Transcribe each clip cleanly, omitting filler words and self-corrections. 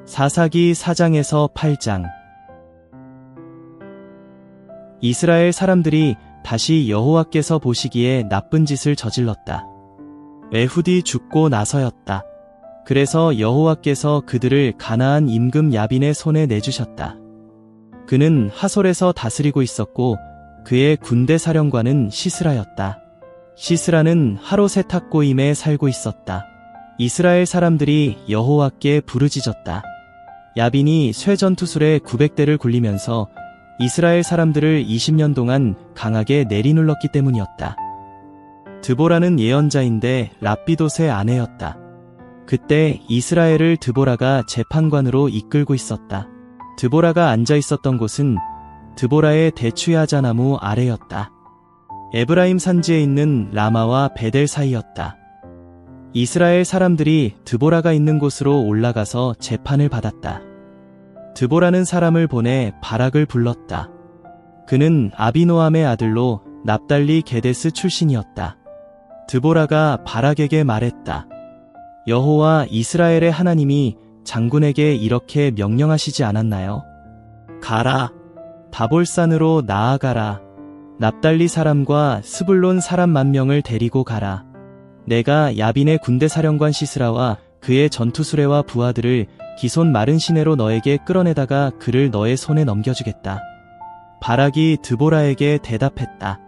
사사기 4장에서 8장. 이스라엘 사람들이 다시 여호와께서 보시기에 나쁜 짓을 저질렀다. 에훗이 죽고 나서였다. 그래서 여호와께서 그들을 가나안 임금 야빈의 손에 내주셨다. 그는 하솔에서 다스리고 있었고 그의 군대 사령관은 시스라였다. 시스라는 하로셋탁고임에 살고 있었다. 이스라엘 사람들이 여호와께 부르짖었다. 야빈이 쇠전투술에 900대를 굴리면서 이스라엘 사람들을 20년 동안 강하게 내리눌렀기 때문이었다. 드보라는 예언자인데 랍비돗의 아내였다. 그때 이스라엘을 드보라가 재판관으로 이끌고 있었다. 드보라가 앉아 있었던 곳은 드보라의 대추야자나무 아래였다. 에브라임 산지에 있는 라마와 베델 사이였다. 이스라엘 사람들이 드보라가 있는 곳으로 올라가서 재판을 받았다. 드보라는 사람을 보내 바락을 불렀다. 그는 아비노함의 아들로 납달리 게데스 출신이었다. 드보라가 바락에게 말했다. 여호와 이스라엘의 하나님이 장군에게 이렇게 명령하시지 않았나요? 가라. 다볼산으로 나아가라. 납달리 사람과 스불론 사람 10,000명을 데리고 가라. 내가 야빈의 군대 사령관 시스라와 그의 전투수레와 부하들을 기손 마른 시내로 너에게 끌어내다가 그를 너의 손에 넘겨주겠다. 바락이 드보라에게 대답했다.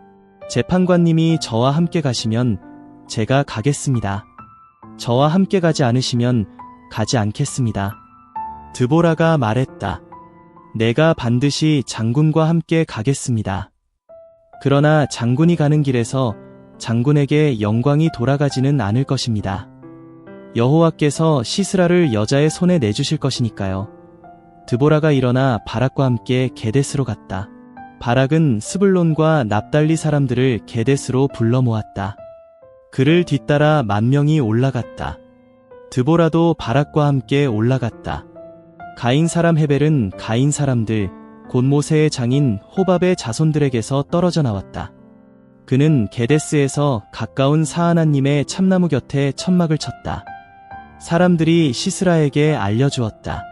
재판관님이 저와 함께 가시면 제가 가겠습니다. 저와 함께 가지 않으시면 가지 않겠습니다. 드보라가 말했다. 내가 반드시 장군과 함께 가겠습니다. 그러나 장군이 가는 길에서 장군에게 영광이 돌아가지는 않을 것입니다. 여호와께서 시스라를 여자의 손에 내주실 것이니까요. 드보라가 일어나 바락과 함께 게데스로 갔다. 바락은 스불론과 납달리 사람들을 게데스로 불러 모았다. 그를 뒤따라 10,000명이 올라갔다. 드보라도 바락과 함께 올라갔다. 가인 사람 헤벨은 가인 사람들, 곧 모세의 장인 호밥의 자손들에게서 떨어져 나왔다. 그는 게데스에서 가까운 사하나님의 참나무 곁에 천막을 쳤다. 사람들이 시스라에게 알려주었다.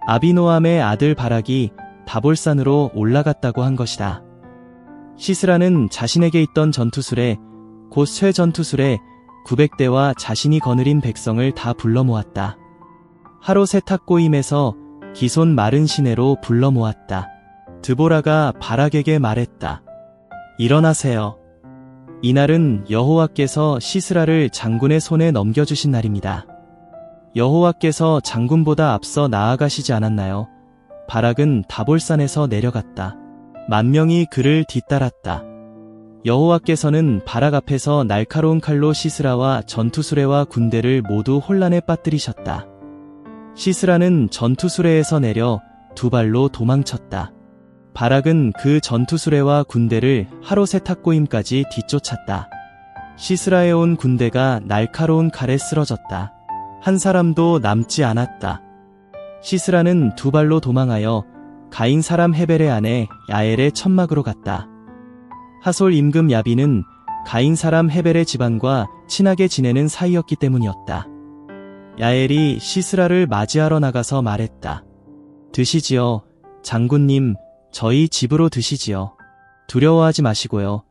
아비노함의 아들 바락이 다볼산으로 올라갔다고 한 것이다. 시스라는 자신에게 있던 전투술에 곧 쇠전투술에 900대와 자신이 거느린 백성을 다 불러 모았다. 하로셋탁고임에서 기손 마른 시내로 불러 모았다. 드보라가 바락에게 말했다. 일어나세요. 이날은 여호와께서 시스라를 장군의 손에 넘겨주신 날입니다. 여호와께서 장군보다 앞서 나아가시지 않았나요? 바락은 다볼산에서 내려갔다. 10,000명이 그를 뒤따랐다. 여호와께서는 바락 앞에서 날카로운 칼로 시스라와 전투수레와 군대를 모두 혼란에 빠뜨리셨다. 시스라는 전투수레에서 내려 2발로 도망쳤다. 바락은 그 전투수레와 군대를 하로셋탁고임까지 뒤쫓았다. 시스라에 온 군대가 날카로운 칼에 쓰러졌다. 한 사람도 남지 않았다. 시스라는 2발로 도망하여 가인 사람 헤벨의 아내 야엘의 천막으로 갔다. 하솔 임금 야빈은 가인 사람 헤벨의 집안과 친하게 지내는 사이였기 때문이었다. 야엘이 시스라를 맞이하러 나가서 말했다. 드시지요. 장군님, 저희 집으로 드시지요. 두려워하지 마시고요.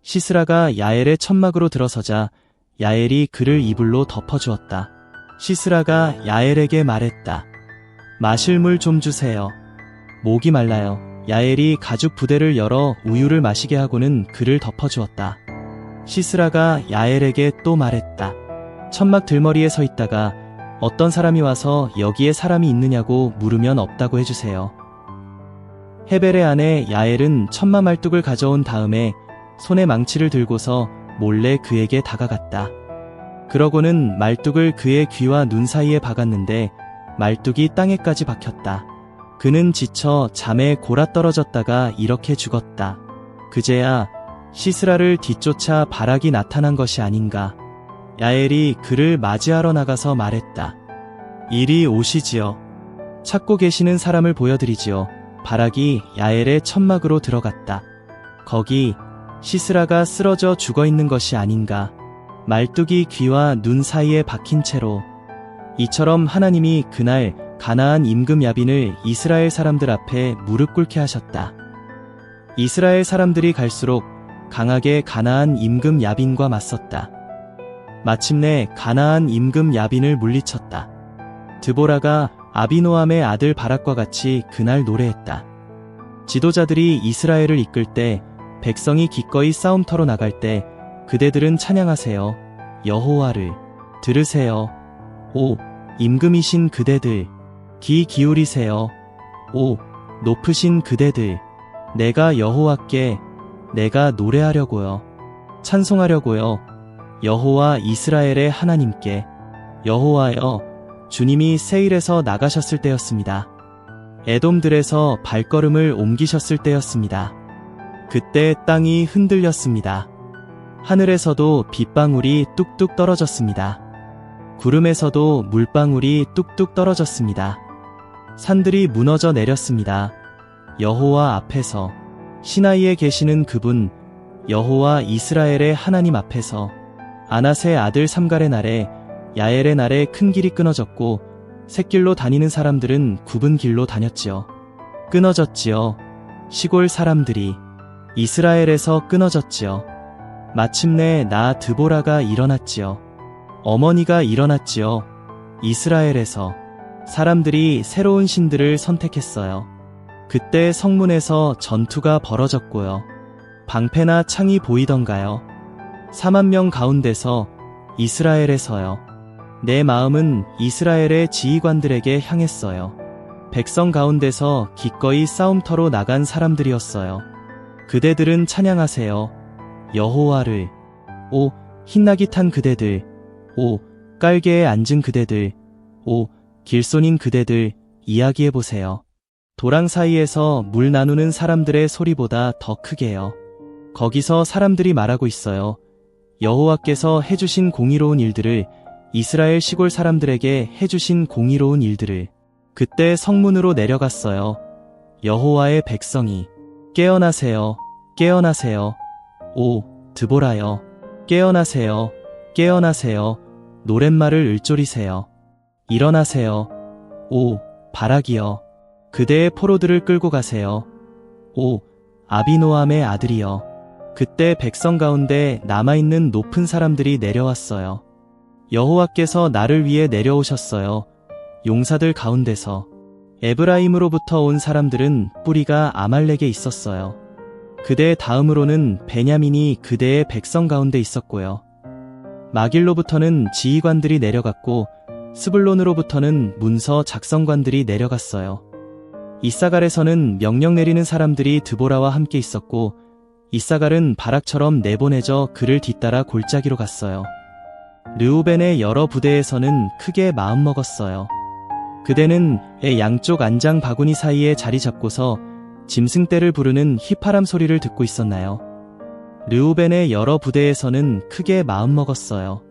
시스라가 야엘의 천막으로 들어서자 야엘이 그를 이불로 덮어주었다. 시스라가 야엘에게 말했다. 마실 물 좀 주세요. 목이 말라요. 야엘이 가죽 부대를 열어 우유를 마시게 하고는 그를 덮어주었다. 시스라가 야엘에게 또 말했다. 천막 들머리에 서 있다가 어떤 사람이 와서 여기에 사람이 있느냐고 물으면 없다고 해주세요. 헤벨의 아내 야엘은 천마 말뚝을 가져온 다음에 손에 망치를 들고서 몰래 그에게 다가갔다. 그러고는 말뚝을 그의 귀와 눈 사이에 박았는데 말뚝이 땅에까지 박혔다. 그는 지쳐 잠에 골아떨어졌다가 이렇게 죽었다. 그제야 시스라를 뒤쫓아 바락이 나타난 것이 아닌가. 야엘이 그를 맞이하러 나가서 말했다. 이리 오시지요. 찾고 계시는 사람을 보여드리지요. 바락이 야엘의 천막으로 들어갔다. 거기 시스라가 쓰러져 죽어있는 것이 아닌가. 말뚝이 귀와 눈 사이에 박힌 채로. 이처럼 하나님이 그날 가나안 임금 야빈을 이스라엘 사람들 앞에 무릎 꿇게 하셨다. 이스라엘 사람들이 갈수록 강하게 가나안 임금 야빈과 맞섰다. 마침내 가나안 임금 야빈을 물리쳤다. 드보라가 아비노함의 아들 바락과 같이 그날 노래했다. 지도자들이 이스라엘을 이끌 때, 백성이 기꺼이 싸움터로 나갈 때 그대들은 찬양하세요. 여호와를 들으세요. 오 임금이신 그대들, 귀 기울이세요. 오 높으신 그대들, 내가 여호와께, 내가 노래하려고요. 찬송하려고요. 여호와 이스라엘의 하나님께. 여호와여, 주님이 세일에서 나가셨을 때였습니다. 에돔들에서 발걸음을 옮기셨을 때였습니다. 그때 땅이 흔들렸습니다. 하늘에서도 빗방울이 뚝뚝 떨어졌습니다. 구름에서도 물방울이 뚝뚝 떨어졌습니다. 산들이 무너져 내렸습니다. 여호와 앞에서, 시나이에 계시는 그분, 여호와 이스라엘의 하나님 앞에서. 아낫의 아들 삼갈의 날에, 야엘의 날에 큰 길이 끊어졌고 샛길로 다니는 사람들은 굽은 길로 다녔지요. 끊어졌지요. 시골 사람들이 이스라엘에서 끊어졌지요. 마침내 나 드보라가 일어났지요. 어머니가 일어났지요. 이스라엘에서 사람들이 새로운 신들을 선택했어요. 그때 성문에서 전투가 벌어졌고요. 방패나 창이 보이던가요? 4만 명 가운데서, 이스라엘에서요. 내 마음은 이스라엘의 지휘관들에게 향했어요. 백성 가운데서 기꺼이 싸움터로 나간 사람들이었어요. 그대들은 찬양하세요. 여호와를. 오 흰나귀 탄 그대들, 오 깔개에 앉은 그대들, 오 길손인 그대들, 이야기해보세요. 도랑 사이에서 물 나누는 사람들의 소리보다 더 크게요. 거기서 사람들이 말하고 있어요. 여호와께서 해주신 공의로운 일들을, 이스라엘 시골 사람들에게 해주신 공의로운 일들을. 그때 성문으로 내려갔어요. 여호와의 백성이. 깨어나세요. 깨어나세요. 오 드보라여, 깨어나세요. 깨어나세요. 노랫말을 을조리세요. 일어나세요. 오 바락이여, 그대의 포로들을 끌고 가세요. 오 아비노함의 아들이여. 그때 백성 가운데 남아있는 높은 사람들이 내려왔어요. 여호와께서 나를 위해 내려오셨어요. 용사들 가운데서. 에브라임으로부터 온 사람들은 뿌리가 아말렉에 있었어요. 그대 다음으로는 베냐민이 그대의 백성 가운데 있었고요. 마길로부터는 지휘관들이 내려갔고 스불론으로부터는 문서 작성관들이 내려갔어요. 이사갈에서는 명령 내리는 사람들이 드보라와 함께 있었고 이사갈은 바락처럼 내보내져 그를 뒤따라 골짜기로 갔어요. 르우벤의 여러 부대에서는 크게 마음먹었어요. 그대는 의 양쪽 안장 바구니 사이에 자리 잡고서 짐승떼를 부르는 휘파람 소리를 듣고 있었나요? 르우벤의 여러 부대에서는 크게 마음먹었어요.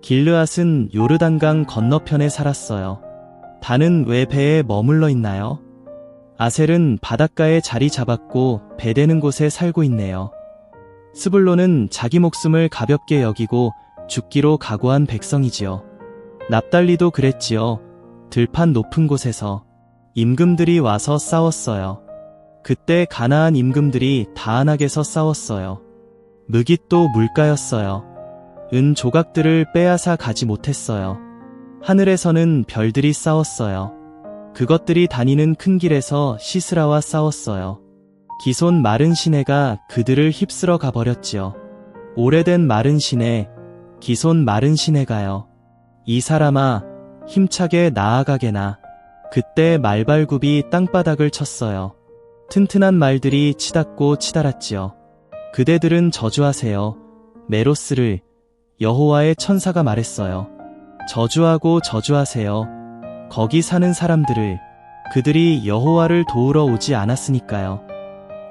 길르앗은 요르단강 건너편에 살았어요. 단은 왜 배에 머물러 있나요? 아셀은 바닷가에 자리 잡았고 배대는 곳에 살고 있네요. 스불론은 자기 목숨을 가볍게 여기고 죽기로 각오한 백성이지요. 납달리도 그랬지요. 들판 높은 곳에서 임금들이 와서 싸웠어요. 그때 가나안 임금들이 다안악에서 싸웠어요. 무깃도 물가였어요. 은 조각들을 빼앗아 가지 못했어요. 하늘에서는 별들이 싸웠어요. 그것들이 다니는 큰 길에서 시스라와 싸웠어요. 기손 마른 시내가 그들을 휩쓸어 가버렸지요. 오래된 마른 시내, 기손 마른 시내가요. 이 사람아, 힘차게 나아가게나. 그때 말발굽이 땅바닥을 쳤어요. 튼튼한 말들이 치닫고 치달았지요. 그대들은 저주하세요. 메로스를. 여호와의 천사가 말했어요. 저주하고 저주하세요. 거기 사는 사람들을. 그들이 여호와를 도우러 오지 않았으니까요.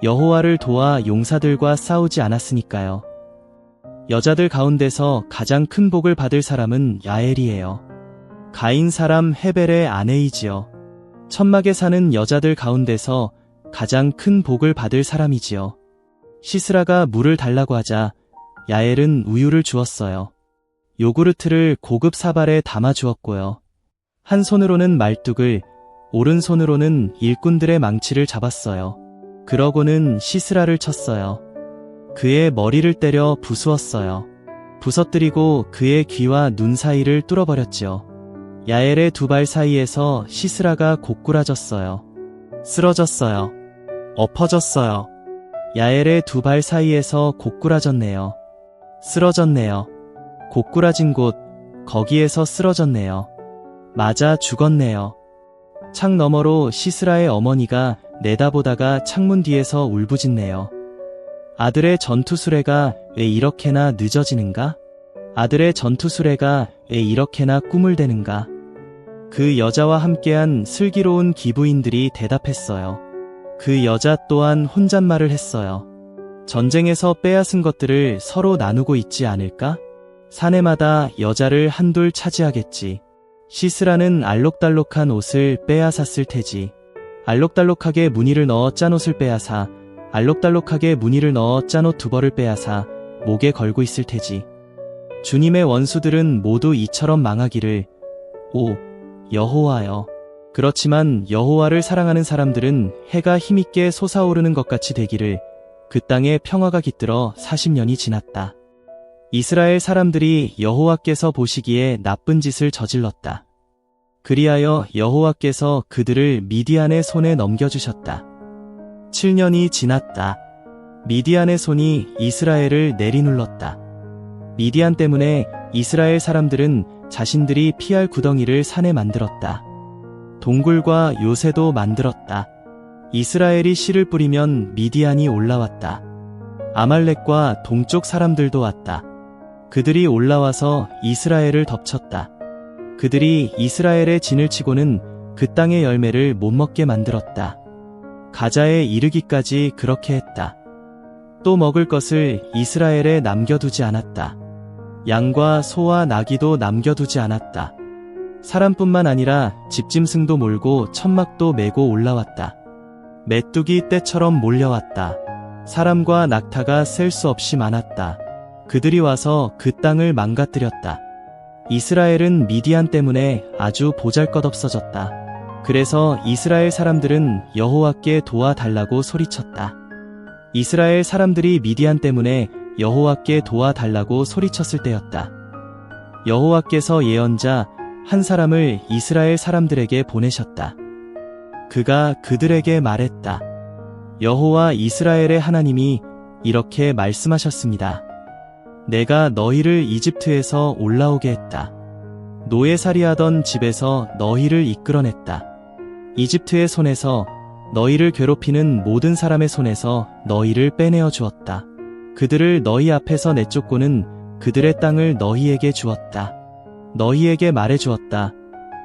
여호와를 도와 용사들과 싸우지 않았으니까요. 여자들 가운데서 가장 큰 복을 받을 사람은 야엘이에요. 가인 사람 헤벨의 아내이지요. 천막에 사는 여자들 가운데서 가장 큰 복을 받을 사람이지요. 시스라가 물을 달라고 하자 야엘은 우유를 주었어요. 요구르트를 고급 사발에 담아 주었고요. 한 손으로는 말뚝을, 오른손으로는 일꾼들의 망치를 잡았어요. 그러고는 시스라를 쳤어요. 그의 머리를 때려 부수었어요. 부서뜨리고 그의 귀와 눈 사이를 뚫어버렸지요. 야엘의 두 발 사이에서 시스라가 고꾸라졌어요. 쓰러졌어요. 엎어졌어요. 야엘의 두 발 사이에서 고꾸라졌네요. 쓰러졌네요. 고꾸라진 곳, 거기에서 쓰러졌네요. 맞아 죽었네요. 창 너머로 시스라의 어머니가 내다보다가 창문 뒤에서 울부짖네요. 아들의 전투 수레가 왜 이렇게나 늦어지는가? 아들의 전투 수레가 왜 이렇게나 꿈을 대는가? 그 여자와 함께한 슬기로운 기부인들이 대답했어요. 그 여자 또한 혼잣말을 했어요. 전쟁에서 빼앗은 것들을 서로 나누고 있지 않을까? 사내마다 여자를 한둘 차지하겠지. 시스라는 알록달록한 옷을 빼앗았을 테지. 알록달록하게 무늬를 넣어 짠 옷을 빼앗아 알록달록하게 무늬를 넣어 짠 옷 두 벌을 빼앗아 목에 걸고 있을 테지. 주님의 원수들은 모두 이처럼 망하기를. 오, 여호와여. 그렇지만 여호와를 사랑하는 사람들은 해가 힘있게 솟아오르는 것 같이 되기를. 그 땅에 평화가 깃들어 40년이 지났다. 이스라엘 사람들이 여호와께서 보시기에 나쁜 짓을 저질렀다. 그리하여 여호와께서 그들을 미디안의 손에 넘겨주셨다. 7년이 지났다. 미디안의 손이 이스라엘을 내리눌렀다. 미디안 때문에 이스라엘 사람들은 자신들이 피할 구덩이를 산에 만들었다. 동굴과 요새도 만들었다. 이스라엘이 씨를 뿌리면 미디안이 올라왔다. 아말렉과 동쪽 사람들도 왔다. 그들이 올라와서 이스라엘을 덮쳤다. 그들이 이스라엘의 진을 치고는 그 땅의 열매를 못 먹게 만들었다. 가자에 이르기까지 그렇게 했다. 또 먹을 것을 이스라엘에 남겨두지 않았다. 양과 소와 나귀도 남겨두지 않았다. 사람뿐만 아니라 집짐승도 몰고 천막도 메고 올라왔다. 메뚜기 떼처럼 몰려왔다. 사람과 낙타가 셀 수 없이 많았다. 그들이 와서 그 땅을 망가뜨렸다. 이스라엘은 미디안 때문에 아주 보잘것없어졌다. 그래서 이스라엘 사람들은 여호와께 도와달라고 소리쳤다. 이스라엘 사람들이 미디안 때문에 여호와께 도와달라고 소리쳤을 때였다. 여호와께서 예언자 한 사람을 이스라엘 사람들에게 보내셨다. 그가 그들에게 말했다. 여호와 이스라엘의 하나님이 이렇게 말씀하셨습니다. 내가 너희를 이집트에서 올라오게 했다. 노예살이하던 집에서 너희를 이끌어냈다. 이집트의 손에서 너희를 괴롭히는 모든 사람의 손에서 너희를 빼내어 주었다. 그들을 너희 앞에서 내쫓고는 그들의 땅을 너희에게 주었다. 너희에게 말해 주었다.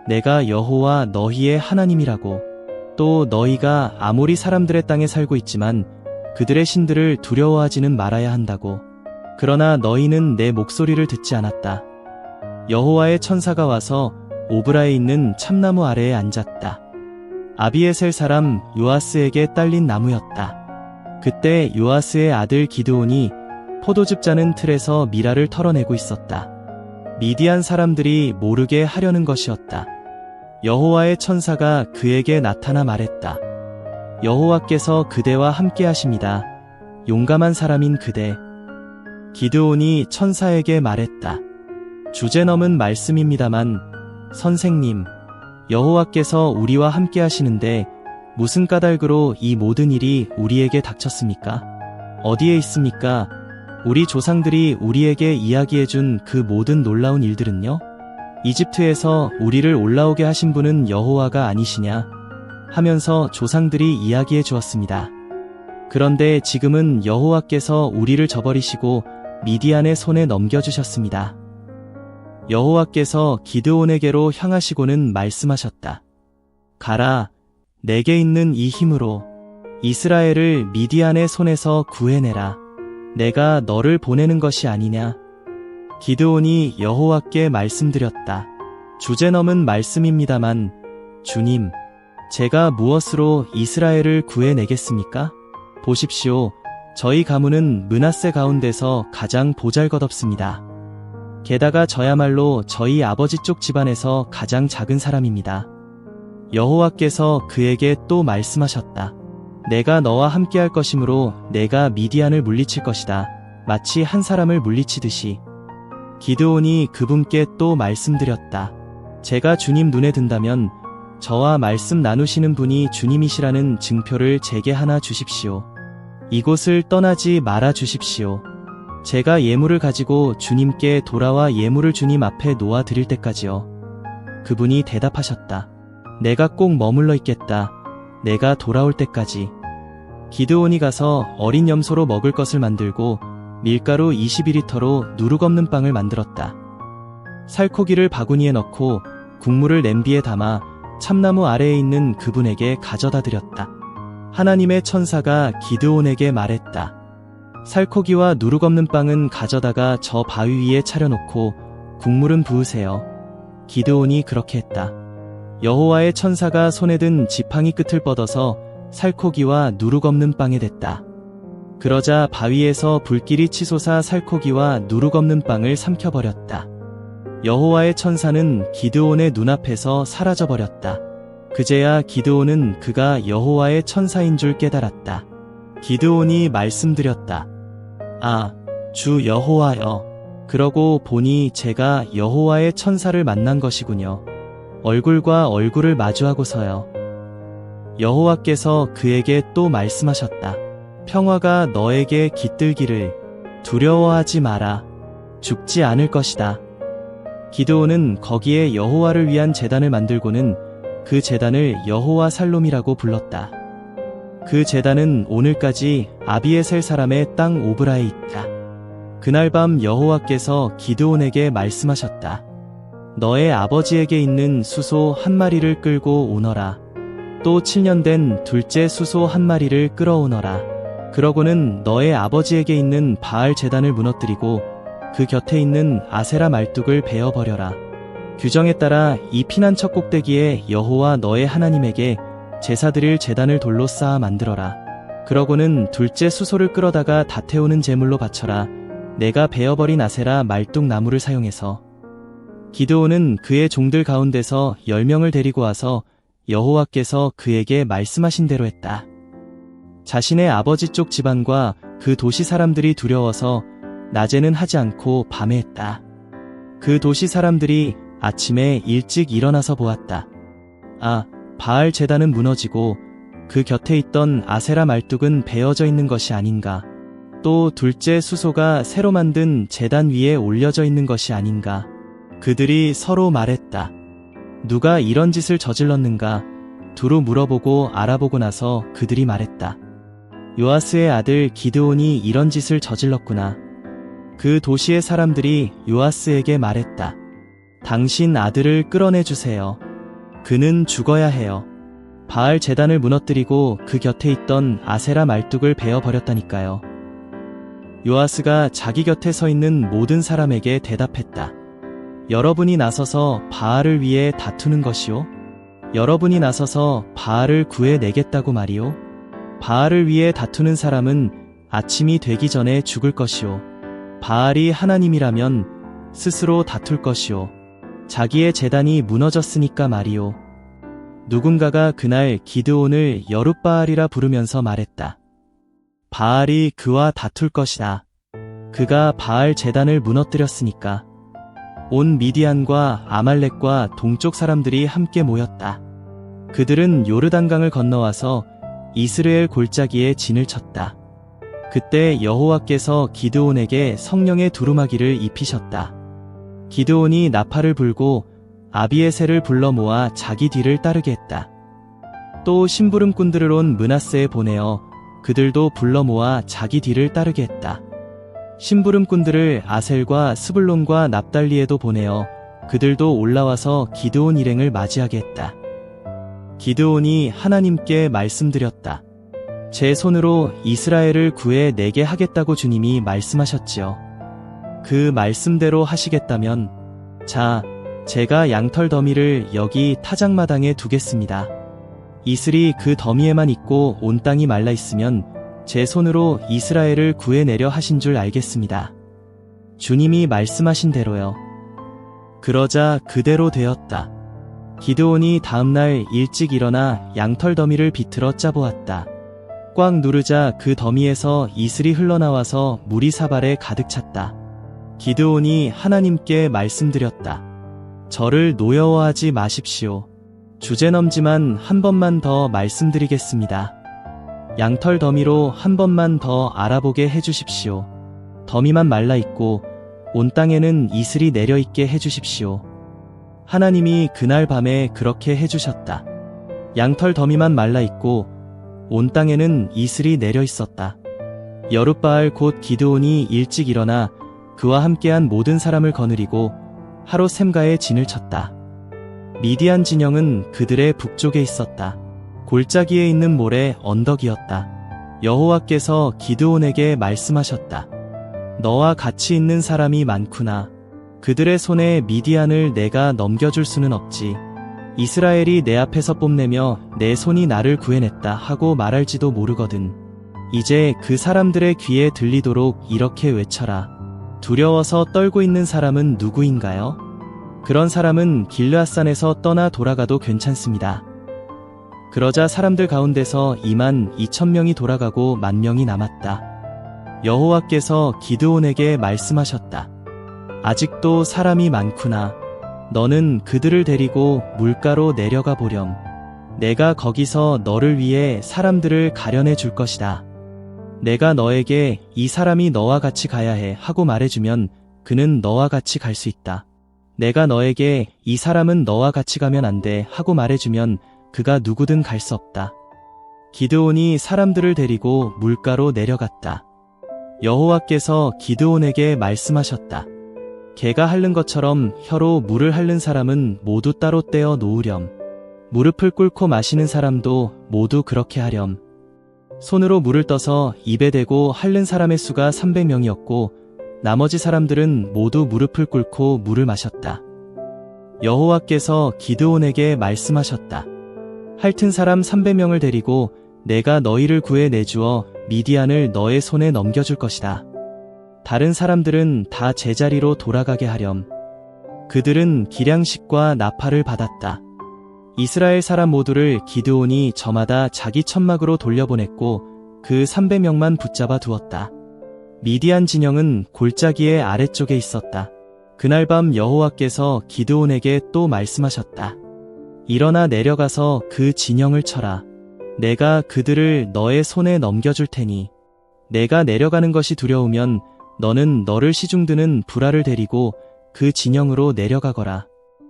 내가 여호와 너희의 하나님이라고. 또 너희가 아모리 사람들의 땅에 살고 있지만 그들의 신들을 두려워하지는 말아야 한다고. 그러나 너희는 내 목소리를 듣지 않았다. 여호와의 천사가 와서 오브라에 있는 참나무 아래에 앉았다. 아비에셀 사람 요아스에게 딸린 나무였다. 그때 요아스의 아들 기드온이 포도즙 짜는 틀에서 미라를 털어내고 있었다. 미디안 사람들이 모르게 하려는 것이었다. 여호와의 천사가 그에게 나타나 말했다. 여호와께서 그대와 함께 하십니다. 용감한 사람인 그대. 기드온이 천사에게 말했다. 주제넘은 말씀입니다만 선생님, 여호와께서 우리와 함께 하시는데 무슨 까닭으로 이 모든 일이 우리에게 닥쳤습니까? 어디에 있습니까? 우리 조상들이 우리에게 이야기해준 그 모든 놀라운 일들은요? 이집트에서 우리를 올라오게 하신 분은 여호와가 아니시냐? 하면서 조상들이 이야기해 주었습니다. 그런데 지금은 여호와께서 우리를 저버리시고 미디안의 손에 넘겨주셨습니다. 여호와께서 기드온에게로 향하시고는 말씀하셨다. 가라, 내게 있는 이 힘으로 이스라엘을 미디안의 손에서 구해내라. 내가 너를 보내는 것이 아니냐? 기드온이 여호와께 말씀드렸다. 주제넘은 말씀입니다만 주님, 제가 무엇으로 이스라엘을 구해내겠습니까? 보십시오. 저희 가문은 므낫세 가운데서 가장 보잘것없습니다. 게다가 저야말로 저희 아버지 쪽 집안에서 가장 작은 사람입니다. 여호와께서 그에게 또 말씀하셨다. 내가 너와 함께할 것이므로 내가 미디안을 물리칠 것이다. 마치 한 사람을 물리치듯이. 기드온이 그분께 또 말씀드렸다. 제가 주님 눈에 든다면 저와 말씀 나누시는 분이 주님이시라는 증표를 제게 하나 주십시오. 이곳을 떠나지 말아 주십시오. 제가 예물을 가지고 주님께 돌아와 예물을 주님 앞에 놓아 드릴 때까지요. 그분이 대답하셨다. 내가 꼭 머물러 있겠다. 내가 돌아올 때까지. 기드온이 가서 어린 염소로 먹을 것을 만들고 밀가루 22리터로 누룩 없는 빵을 만들었다. 살코기를 바구니에 넣고 국물을 냄비에 담아 참나무 아래에 있는 그분에게 가져다 드렸다. 하나님의 천사가 기드온에게 말했다. 살코기와 누룩 없는 빵은 가져다가 저 바위 위에 차려놓고 국물은 부으세요. 기드온이 그렇게 했다. 여호와의 천사가 손에 든 지팡이 끝을 뻗어서 살코기와 누룩 없는 빵에 댔다. 그러자 바위에서 불길이 치솟아 살코기와 누룩 없는 빵을 삼켜버렸다. 여호와의 천사는 기드온의 눈앞에서 사라져버렸다. 그제야 기드온은 그가 여호와의 천사인 줄 깨달았다. 기드온이 말씀드렸다. 아, 주 여호와여. 그러고 보니 제가 여호와의 천사를 만난 것이군요. 얼굴과 얼굴을 마주하고서요. 여호와께서 그에게 또 말씀하셨다. 평화가 너에게 깃들기를. 두려워하지 마라. 죽지 않을 것이다. 기드온은 거기에 여호와를 위한 제단을 만들고는 그 제단을 여호와 살롬이라고 불렀다. 그 제단은 오늘까지 아비에셀 사람의 땅 오브라에 있다. 그날 밤 여호와께서 기드온에게 말씀하셨다. 너의 아버지에게 있는 수소 한 마리를 끌고 오너라. 또 7년 된 둘째 수소 한 마리를 끌어오너라. 그러고는 너의 아버지에게 있는 바알 제단을 무너뜨리고 그 곁에 있는 아세라 말뚝을 베어버려라. 규정에 따라 이 피난처 꼭대기에 여호와 너의 하나님에게 제사 드릴 제단을 돌로 쌓아 만들어라. 그러고는 둘째 수소를 끌어다가 다 태우는 제물로 바쳐라. 내가 베어버린 아세라 말뚝 나무를 사용해서. 기드온은 그의 종들 가운데서 10명을 데리고 와서 여호와께서 그에게 말씀하신 대로 했다. 자신의 아버지 쪽 집안과 그 도시 사람들이 두려워서 낮에는 하지 않고 밤에 했다. 그 도시 사람들이 아침에 일찍 일어나서 보았다. 아, 바알 제단은 무너지고 그 곁에 있던 아세라 말뚝은 베어져 있는 것이 아닌가. 또 둘째 수소가 새로 만든 제단 위에 올려져 있는 것이 아닌가. 그들이 서로 말했다. 누가 이런 짓을 저질렀는가? 두루 물어보고 알아보고 나서 그들이 말했다. 요아스의 아들 기드온이 이런 짓을 저질렀구나. 그 도시의 사람들이 요아스에게 말했다. 당신 아들을 끌어내주세요. 그는 죽어야 해요. 바알 제단을 무너뜨리고 그 곁에 있던 아세라 말뚝을 베어버렸다니까요. 요아스가 자기 곁에 서 있는 모든 사람에게 대답했다. 여러분이 나서서 바알을 위해 다투는 것이요? 여러분이 나서서 바알을 구해내겠다고 말이요? 바알을 위해 다투는 사람은 아침이 되기 전에 죽을 것이요. 바알이 하나님이라면 스스로 다툴 것이요. 자기의 제단이 무너졌으니까 말이요. 누군가가 그날 기드온을 여룻바알이라 부르면서 말했다. 바알이 그와 다툴 것이다. 그가 바알 제단을 무너뜨렸으니까. 온 미디안과 아말렉과 동쪽 사람들이 함께 모였다. 그들은 요르단강을 건너와서 이스라엘 골짜기에 진을 쳤다. 그때 여호와께서 기드온에게 성령의 두루마기를 입히셨다. 기드온이 나팔을 불고 아비에셀을 불러 모아 자기 뒤를 따르게 했다. 또 심부름꾼들을 온 므낫세에 보내어 그들도 불러 모아 자기 뒤를 따르게 했다. 심부름꾼들을 아셀과 스불론과 납달리에도 보내어 그들도 올라와서 기드온 일행을 맞이하게 했다. 기드온이 하나님께 말씀드렸다. 제 손으로 이스라엘을 구해 내게 하겠다고 주님이 말씀하셨지요. 그 말씀대로 하시겠다면 자, 제가 양털 더미를 여기 타작마당에 두겠습니다. 이슬이 그 더미에만 있고 온 땅이 말라 있으면 제 손으로 이스라엘을 구해내려 하신 줄 알겠습니다. 주님이 말씀하신 대로요. 그러자 그대로 되었다. 기드온이 다음날 일찍 일어나 양털 더미를 비틀어 짜보았다. 꽉 누르자 그 더미에서 이슬이 흘러나와서 물이 사발에 가득 찼다. 기드온이 하나님께 말씀드렸다. 저를 노여워하지 마십시오. 주제넘지만 한 번만 더 말씀드리겠습니다. 양털 더미로 한 번만 더 알아보게 해주십시오. 더미만 말라있고 온 땅에는 이슬이 내려있게 해주십시오. 하나님이 그날 밤에 그렇게 해주셨다. 양털 더미만 말라있고 온 땅에는 이슬이 내려있었다. 여룻바알 곧 기드온이 일찍 일어나 그와 함께한 모든 사람을 거느리고 하루 샘가에 진을 쳤다. 미디안 진영은 그들의 북쪽에 있었다. 골짜기에 있는 모래 언덕이었다. 여호와께서 기드온에게 말씀하셨다. 너와 같이 있는 사람이 많구나. 그들의 손에 미디안을 내가 넘겨줄 수는 없지. 이스라엘이 내 앞에서 뽐내며 내 손이 나를 구해냈다 하고 말할지도 모르거든. 이제 그 사람들의 귀에 들리도록 이렇게 외쳐라. 두려워서 떨고 있는 사람은 누구인가요? 그런 사람은 길르앗산에서 떠나 돌아가도 괜찮습니다. 그러자 사람들 가운데서 22,000명이 돌아가고 10,000명이 남았다. 여호와께서 기드온에게 말씀하셨다. 아직도 사람이 많구나. 너는 그들을 데리고 물가로 내려가 보렴. 내가 거기서 너를 위해 사람들을 가려내 줄 것이다. 내가 너에게 이 사람이 너와 같이 가야 해 하고 말해주면 그는 너와 같이 갈 수 있다. 내가 너에게 이 사람은 너와 같이 가면 안 돼 하고 말해주면 그가 누구든 갈 수 없다. 기드온이 사람들을 데리고 물가로 내려갔다. 여호와께서 기드온에게 말씀하셨다. 개가 핥는 것처럼 혀로 물을 핥는 사람은 모두 따로 떼어 놓으렴. 무릎을 꿇고 마시는 사람도 모두 그렇게 하렴. 손으로 물을 떠서 입에 대고 핥는 사람의 수가 300명이었고 나머지 사람들은 모두 무릎을 꿇고 물을 마셨다. 여호와께서 기드온에게 말씀하셨다. 핥은 사람 300명을 데리고 내가 너희를 구해 내주어 미디안을 너의 손에 넘겨줄 것이다. 다른 사람들은 다 제자리로 돌아가게 하렴. 그들은 기량식과 나팔을 받았다. 이스라엘 사람 모두를 기드온이 저마다 자기 천막으로 돌려보냈고 그 300명만 붙잡아 두었다. 미디안 진영은 골짜기의 아래쪽에 있었다. 그날 밤 여호와께서 기드온에게 또 말씀하셨다. 일어나 내려가서 그 진영을 쳐라. 내가 그들을 너의 손에 넘겨줄 테니 내가 내려가는 것이 두려우면 너는 너를 시중드는 불알을 데리고 그 진영으로 내려가거라.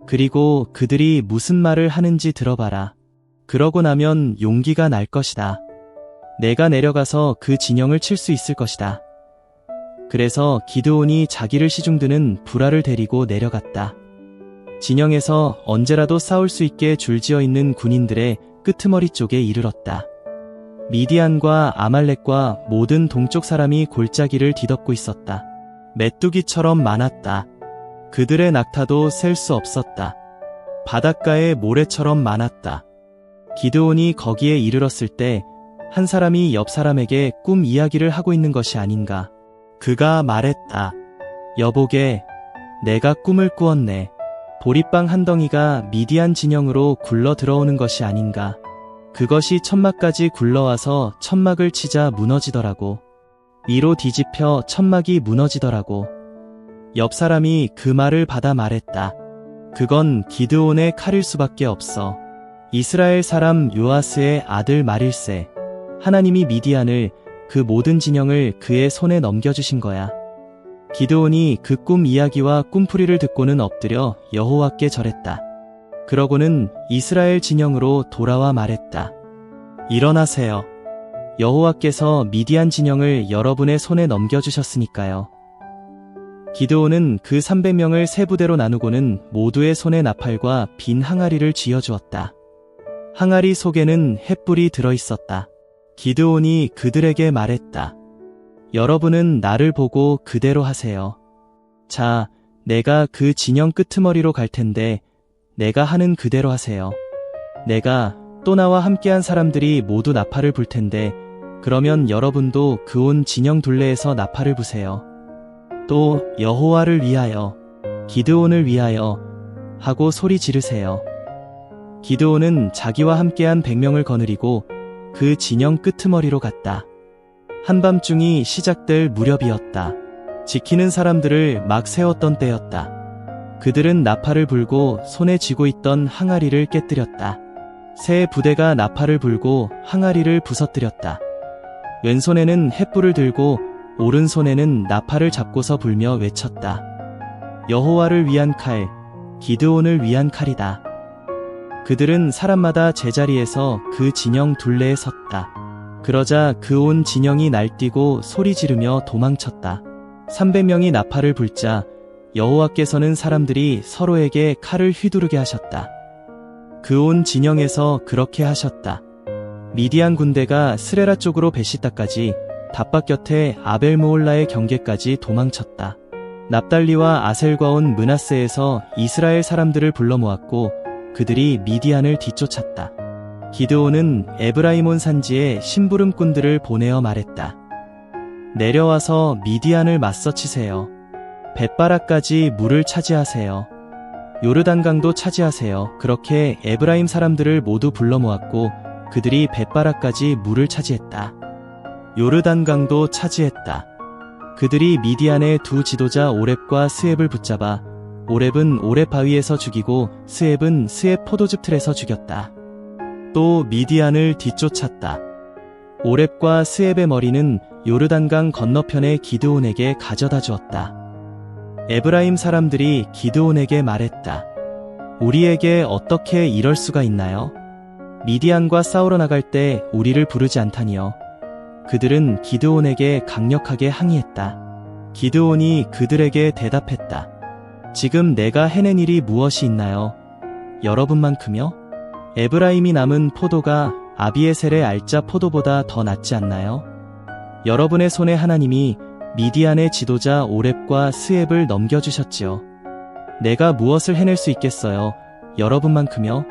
그리고 그들이 무슨 말을 하는지 들어봐라. 그러고 나면 용기가 날 것이다. 내가 내려가서 그 진영을 칠 수 있을 것이다. 그래서 기드온이 자기를 시중드는 불알을 데리고 내려갔다. 진영에서 언제라도 싸울 수 있게 줄지어 있는 군인들의 끄트머리 쪽에 이르렀다. 미디안과 아말렉과 모든 동쪽 사람이 골짜기를 뒤덮고 있었다. 메뚜기처럼 많았다. 그들의 낙타도 셀 수 없었다. 바닷가의 모래처럼 많았다. 기드온이 거기에 이르렀을 때 한 사람이 옆 사람에게 꿈 이야기를 하고 있는 것이 아닌가. 그가 말했다. 여보게, 내가 꿈을 꾸었네. 보리빵 한 덩이가 미디안 진영으로 굴러 들어오는 것이 아닌가. 그것이 천막까지 굴러와서 천막을 치자 무너지더라고. 위로 뒤집혀 천막이 무너지더라고. 옆 사람이 그 말을 받아 말했다. 그건 기드온의 칼일 수밖에 없어. 이스라엘 사람 요아스의 아들 말일세. 하나님이 미디안을 그 모든 진영을 그의 손에 넘겨주신 거야. 기드온이 그 꿈 이야기와 꿈풀이를 듣고는 엎드려 여호와께 절했다. 그러고는 이스라엘 진영으로 돌아와 말했다. 일어나세요. 여호와께서 미디안 진영을 여러분의 손에 넘겨주셨으니까요. 기드온은 그 300명을 세 부대로 나누고는 모두의 손에 나팔과 빈 항아리를 쥐어주었다. 항아리 속에는 횃불이 들어있었다. 기드온이 그들에게 말했다. 여러분은 나를 보고 그대로 하세요. 자, 내가 그 진영 끄트머리로 갈 텐데 내가 하는 그대로 하세요. 내가 또 나와 함께한 사람들이 모두 나팔을 불 텐데 그러면 여러분도 그 온 진영 둘레에서 나팔을 부세요. 또 여호와를 위하여, 기드온을 위하여 하고 소리 지르세요. 기드온은 자기와 함께한 100명을 거느리고 그 진영 끄트머리로 갔다. 한밤중이 시작될 무렵이었다. 지키는 사람들을 막 세웠던 때였다. 그들은 나팔을 불고 손에 쥐고 있던 항아리를 깨뜨렸다. 새 부대가 나팔을 불고 항아리를 부서뜨렸다. 왼손에는 횃불을 들고 오른손에는 나팔을 잡고서 불며 외쳤다. 여호와를 위한 칼, 기드온을 위한 칼이다. 그들은 사람마다 제자리에서 그 진영 둘레에 섰다. 그러자 그 온 진영이 날뛰고 소리 지르며 도망쳤다. 300명이 나팔을 불자 여호와께서는 사람들이 서로에게 칼을 휘두르게 하셨다. 그 온 진영에서 그렇게 하셨다. 미디안 군대가 스레라 쪽으로 베시다까지 답박 곁에 아벨모올라의 경계까지 도망쳤다. 납달리와 아셀과 온 므낫세에서 이스라엘 사람들을 불러 모았고 그들이 미디안을 뒤쫓았다. 기드온은 에브라이몬 산지에 심부름꾼들을 보내어 말했다. 내려와서 미디안을 맞서 치세요. 벳바라까지 물을 차지하세요. 요르단강도 차지하세요. 그렇게 에브라임 사람들을 모두 불러 모았고 그들이 벳바라까지 물을 차지했다. 요르단강도 차지했다. 그들이 미디안의 두 지도자 오렙과 스앱을 붙잡아 오렙은 오렙 바위에서 죽이고 스앱은 스앱 포도즙 틀에서 죽였다. 또 미디안을 뒤쫓았다. 오렙과 스앱의 머리는 요르단강 건너편의 기드온에게 가져다 주었다. 에브라임 사람들이 기드온에게 말했다. 우리에게 어떻게 이럴 수가 있나요? 미디안과 싸우러 나갈 때 우리를 부르지 않다니요. 그들은 기드온에게 강력하게 항의했다. 기드온이 그들에게 대답했다. 지금 내가 해낸 일이 무엇이 있나요? 여러분만큼요? 에브라임이 남은 포도가 아비에셀의 알짜 포도보다 더 낫지 않나요? 여러분의 손에 하나님이 미디안의 지도자 오렙과 스앱을 넘겨주셨지요. 내가 무엇을 해낼 수 있겠어요? 여러분만큼요?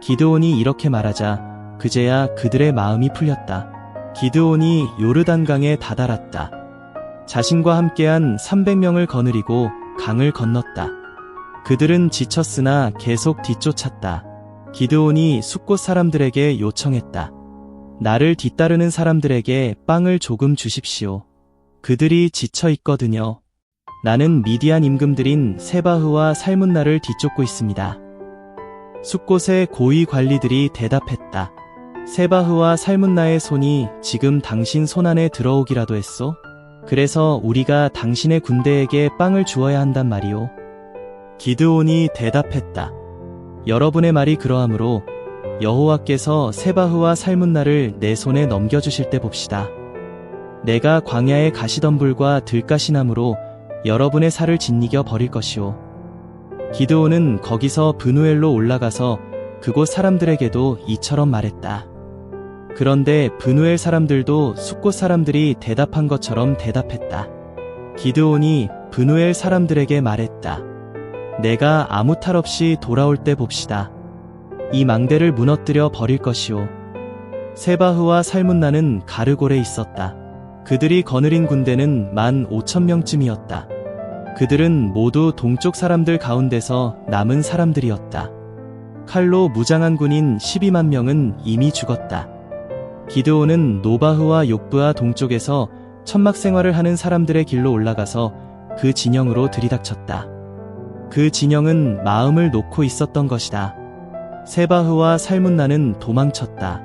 기드온이 이렇게 말하자 그제야 그들의 마음이 풀렸다. 기드온이 요르단강에 다다랐다. 자신과 함께한 300명을 거느리고 강을 건넜다. 그들은 지쳤으나 계속 뒤쫓았다. 기드온이 숫곳 사람들에게 요청했다. 나를 뒤따르는 사람들에게 빵을 조금 주십시오. 그들이 지쳐 있거든요. 나는 미디안 임금들인 세바흐와 살문나를 뒤쫓고 있습니다. 숫곳의 고위 관리들이 대답했다. 세바흐와 살문나의 손이 지금 당신 손 안에 들어오기라도 했소? 그래서 우리가 당신의 군대에게 빵을 주어야 한단 말이오. 기드온이 대답했다. 여러분의 말이 그러하므로 여호와께서 세바흐와 살문나를 내 손에 넘겨주실 때 봅시다. 내가 광야의 가시덤불과 들가시나무로 여러분의 살을 짓이겨 버릴 것이오. 기드온은 거기서 브누엘로 올라가서 그곳 사람들에게도 이처럼 말했다. 그런데 브누엘 사람들도 숫곳 사람들이 대답한 것처럼 대답했다. 기드온이 브누엘 사람들에게 말했다. 내가 아무 탈 없이 돌아올 때 봅시다. 이 망대를 무너뜨려 버릴 것이오. 세바흐와 살문나는 가르골에 있었다. 그들이 거느린 군대는 15,000명쯤이었다. 그들은 모두 동쪽 사람들 가운데서 남은 사람들이었다. 칼로 무장한 군인 12만 명은 이미 죽었다. 기드온은 노바흐와 욕브아 동쪽에서 천막 생활을 하는 사람들의 길로 올라가서 그 진영으로 들이닥쳤다. 그 진영은 마음을 놓고 있었던 것이다. 세바흐와 살문나는 도망쳤다.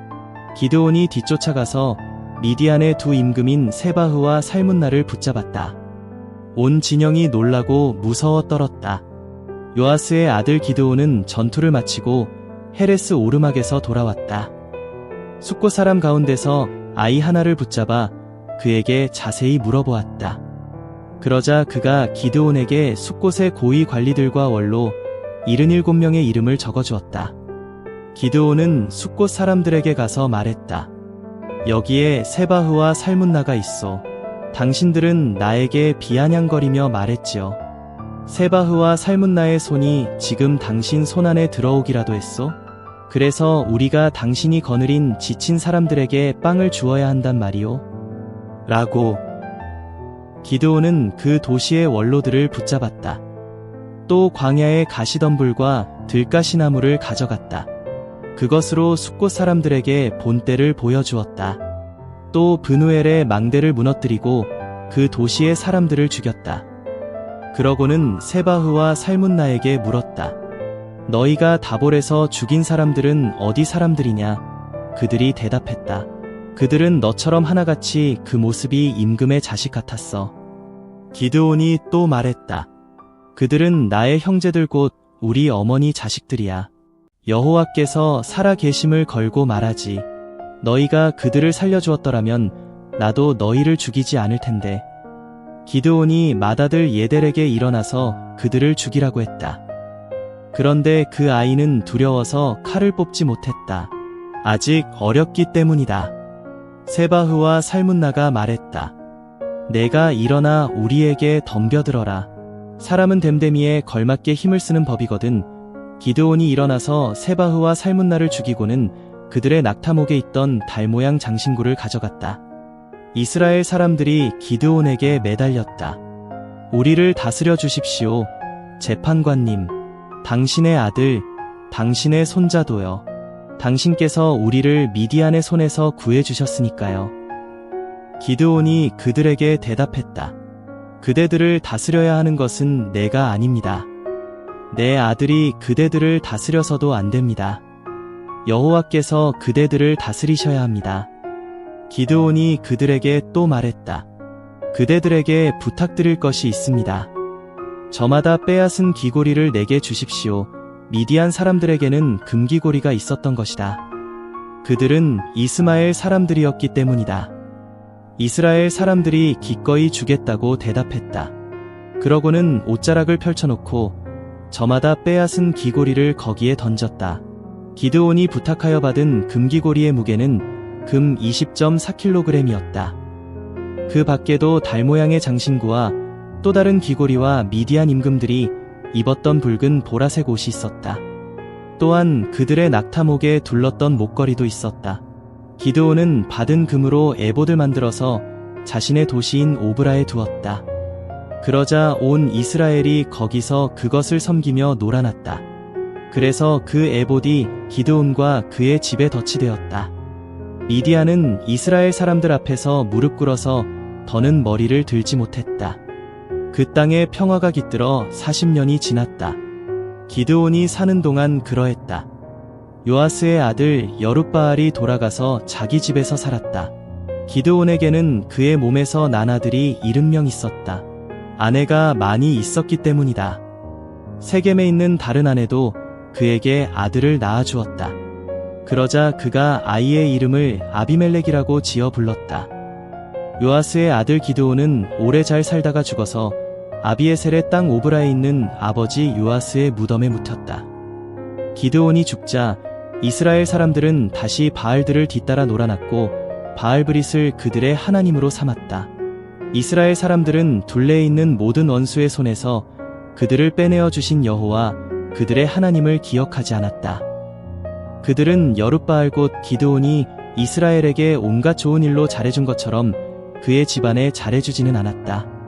기드온이 뒤쫓아가서 미디안의 두 임금인 세바흐와 살문나를 붙잡았다. 온 진영이 놀라고 무서워 떨었다. 요아스의 아들 기드온은 전투를 마치고 헤레스 오르막에서 돌아왔다. 숫곳 사람 가운데서 아이 하나를 붙잡아 그에게 자세히 물어보았다. 그러자 그가 기드온에게 숫곳의 고위 관리들과 원로 77명의 이름을 적어주었다. 기드온은 숫곳 사람들에게 가서 말했다. 여기에 세바흐와 살문나가 있어. 당신들은 나에게 비아냥거리며 말했지요. 세바흐와 살문나의 손이 지금 당신 손 안에 들어오기라도 했소? 그래서 우리가 당신이 거느린 지친 사람들에게 빵을 주어야 한단 말이오. 라고. 기드온은 그 도시의 원로들을 붙잡았다. 또 광야의 가시덤불과 들가시나무를 가져갔다. 그것으로 숫곳 사람들에게 본때를 보여주었다. 또 브누엘의 망대를 무너뜨리고 그 도시의 사람들을 죽였다. 그러고는 세바흐와 살문나에게 물었다. 너희가 다볼에서 죽인 사람들은 어디 사람들이냐? 그들이 대답했다. 그들은 너처럼 하나같이 그 모습이 임금의 자식 같았어. 기드온이 또 말했다. 그들은 나의 형제들 곧 우리 어머니 자식들이야. 여호와께서 살아 계심을 걸고 말하지. 너희가 그들을 살려주었더라면 나도 너희를 죽이지 않을 텐데. 기드온이 맏아들 예델에게 일어나서 그들을 죽이라고 했다. 그런데 그 아이는 두려워서 칼을 뽑지 못했다. 아직 어렸기 때문이다. 세바흐와 살문나가 말했다. 내가 일어나 우리에게 덤벼들어라. 사람은 댐데미에 걸맞게 힘을 쓰는 법이거든. 기드온이 일어나서 세바흐와 살문나를 죽이고는 그들의 낙타목에 있던 달 모양 장신구를 가져갔다. 이스라엘 사람들이 기드온에게 매달렸다. 우리를 다스려 주십시오. 재판관님, 당신의 아들, 당신의 손자도요. 당신께서 우리를 미디안의 손에서 구해주셨으니까요. 기드온이 그들에게 대답했다. 그대들을 다스려야 하는 것은 내가 아닙니다. 내 아들이 그대들을 다스려서도 안 됩니다. 여호와께서 그대들을 다스리셔야 합니다. 기드온이 그들에게 또 말했다. 그대들에게 부탁드릴 것이 있습니다. 저마다 빼앗은 귀고리를 내게 주십시오. 미디안 사람들에게는 금귀고리가 있었던 것이다. 그들은 이스마엘 사람들이었기 때문이다. 이스라엘 사람들이 기꺼이 주겠다고 대답했다. 그러고는 옷자락을 펼쳐놓고 저마다 빼앗은 귀고리를 거기에 던졌다. 기드온이 부탁하여 받은 금귀고리의 무게는 금 20.4kg이었다. 그 밖에도 달 모양의 장신구와 또 다른 귀고리와 미디안 임금들이 입었던 붉은 보라색 옷이 있었다. 또한 그들의 낙타목에 둘렀던 목걸이도 있었다. 기드온은 받은 금으로 에봇을 만들어서 자신의 도시인 오브라에 두었다. 그러자 온 이스라엘이 거기서 그것을 섬기며 놀아났다. 그래서 그 에봇이 기드온과 그의 집에 덧치되었다. 미디안은 이스라엘 사람들 앞에서 무릎 꿇어서 더는 머리를 들지 못했다. 그 땅에 평화가 깃들어 40년이 지났다. 기드온이 사는 동안 그러했다. 요아스의 아들 여룻바알이 돌아가서 자기 집에서 살았다. 기드온에게는 그의 몸에서 난 아들이 70명 있었다. 아내가 많이 있었기 때문이다. 세겜에 있는 다른 아내도 그에게 아들을 낳아주었다. 그러자 그가 아이의 이름을 아비멜렉이라고 지어 불렀다. 요아스의 아들 기드온은 오래 잘 살다가 죽어서 아비에셀의 땅 오브라에 있는 아버지 요아스의 무덤에 묻혔다. 기드온이 죽자 이스라엘 사람들은 다시 바알들을 뒤따라 놀아났고 바알브릿을 그들의 하나님으로 삼았다. 이스라엘 사람들은 둘레에 있는 모든 원수의 손에서 그들을 빼내어 주신 여호와 그들의 하나님을 기억하지 않았다. 그들은 여룻바알 곧 기드온이 이스라엘에게 온갖 좋은 일로 잘해준 것처럼 그의 집안에 잘해주지는 않았다.